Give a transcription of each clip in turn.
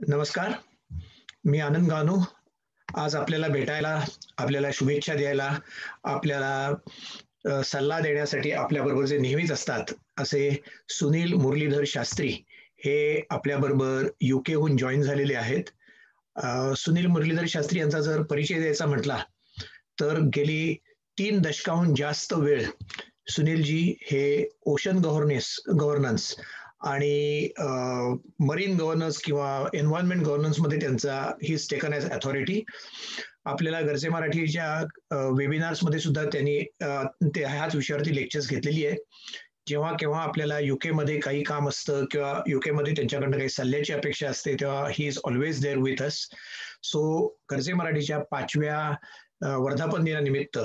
नमस्कार. मी आनंद गानू. आज आपल्याला भेटायला, आपल्याला शुभेच्छा द्यायला, आपल्याला सल्ला देण्यासाठी आपल्याबरोबर जे नेहमीच असतात, असे सुनील मुरलीधर शास्त्री हे आपल्याबरोबर यूकेहून जॉइन झालेले आहेत. सुनील मुरलीधर शास्त्री यांचा जर परिचय द्यायचा म्हटला, तर गेली 3 दशकाहून जास्त वेळ सुनीलजी हे ओशन गव्हर्नन्स आणि मरीन गव्हर्नन्स किंवा एन्व्हायरमेंट गव्हर्नन्समध्ये त्यांचा he is taken as authority. आपल्याला गरजे मराठीच्या वेबिनार्समध्ये सुद्धा त्यांनी ते ह्याच विषयावरती लेक्चर्स घेतलेली आहे. जेव्हा केव्हा आपल्याला युकेमध्ये काही काम असतं किंवा युकेमध्ये त्यांच्याकडनं काही सल्ल्याची अपेक्षा असते, तेव्हा he is always there with us. So Garje मराठीच्या 5व्या वर्धापन दिनानिमित्त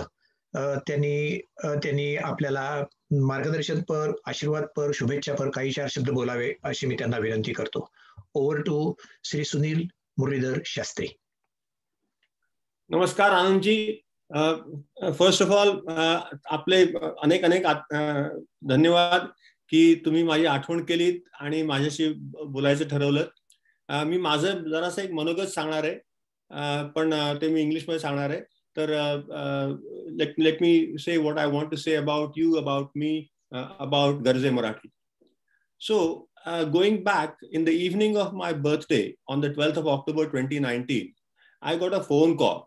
त्यांनी आपल्याला मार्गदर्शनपर, आशीर्वादपर, शुभेच्छापर काही 4 शब्द बोलावे अशी मी त्यांना विनंती करतो. Over to Shri Sunil Muralidhar Shastri. नमस्कार आनंदजी. फर्स्ट ऑफ ऑल आपले अनेक धन्यवाद की तुम्ही माझी आठवण केलीत आणि माझ्याशी बोलायचं ठरवलं. मी माझं जरासं एक मनोगत सांगणार आहे, पण ते मी इंग्लिशमध्ये सांगणार आहे. तर let me say what I want to say about you, about me, about Garje Marathi. So going back in the evening of my birthday on the 12th of October 2019, I got a phone call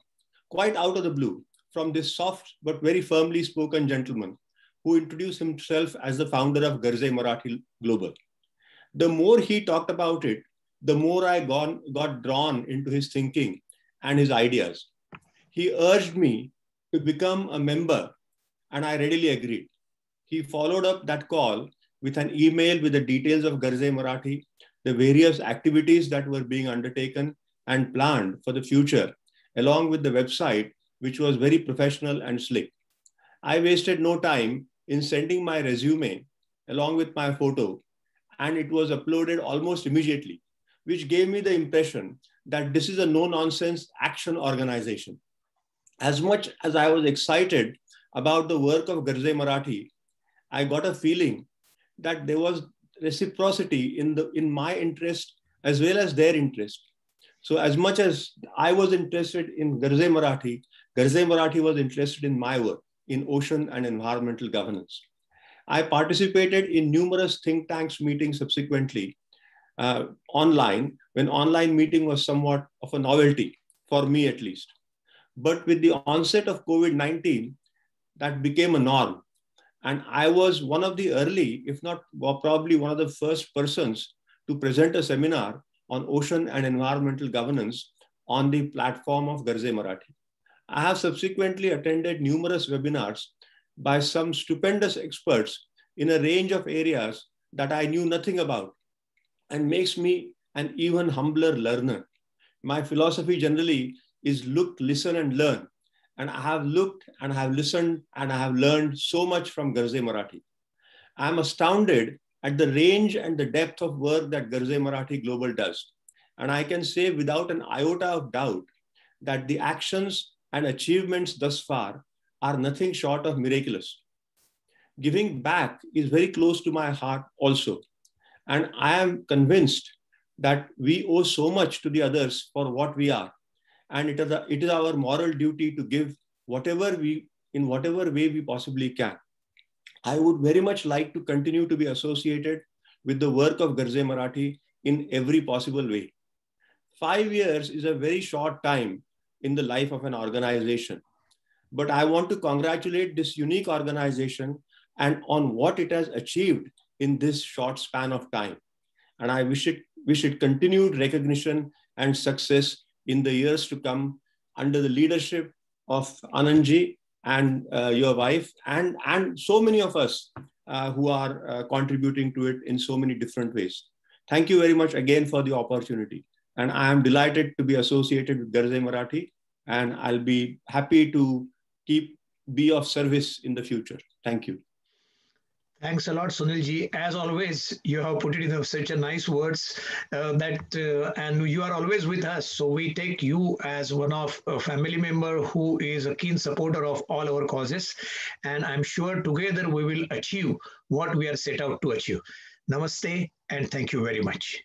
quite out of the blue from this soft but very firmly spoken gentleman who introduced himself as the founder of Garze Marathi Global. The more he talked about it, the more I got drawn into his thinking and his ideas. He urged me to become a member and I readily agreed. He followed up that call with an email with the details of Garze Marathi, the various activities that were being undertaken and planned for the future, along with the website, which was very professional and slick. I wasted no time in sending my resume along with my photo, and it was uploaded almost immediately, which gave me the impression that this is a no-nonsense action organization. As much as I was excited about the work of Garze Marathi, I got a feeling that there was reciprocity in my interest as well as their interest. So as much as I was interested in Garze Marathi was interested in my work in ocean and environmental governance. I participated in numerous think tanks meetings subsequently online, when online meeting was somewhat of a novelty, for me at least. But with the onset of COVID-19, that became a norm. And I was one of the early, if not probably one of the first persons to present a seminar on ocean and environmental governance on the platform of Garze Marathi. I have subsequently attended numerous webinars by some stupendous experts in a range of areas that I knew nothing about, and makes me an even humbler learner. My philosophy generally is look, listen, and learn. And I have looked and I have listened and I have learned so much from Garze Marathi. I am astounded at the range and the depth of work that Garze Marathi Global does. And I can say without an iota of doubt that the actions and achievements thus far are nothing short of miraculous. Giving back is very close to my heart also. And I am convinced that we owe so much to the others for what we are. And it is our moral duty to give in whatever way we possibly can. I would very much like to continue to be associated with the work of Garze Marathi in every possible way. 5 years is a very short time in the life of an organization. But I want to congratulate this unique organization and on what it has achieved in this short span of time. And I wish it continued recognition and success in the years to come under the leadership of Anandji and your wife and so many of us who are contributing to it in so many different ways. Thank you very much again for the opportunity. And I am delighted to be associated with Garze Marathi, and I'll be happy to be of service in the future. Thank you. Thanks a lot, Sunilji. As always, you have put it in such a nice words and you are always with us. So we take you as one of a family member who is a keen supporter of all our causes. And I'm sure together we will achieve what we are set out to achieve. Namaste and thank you very much.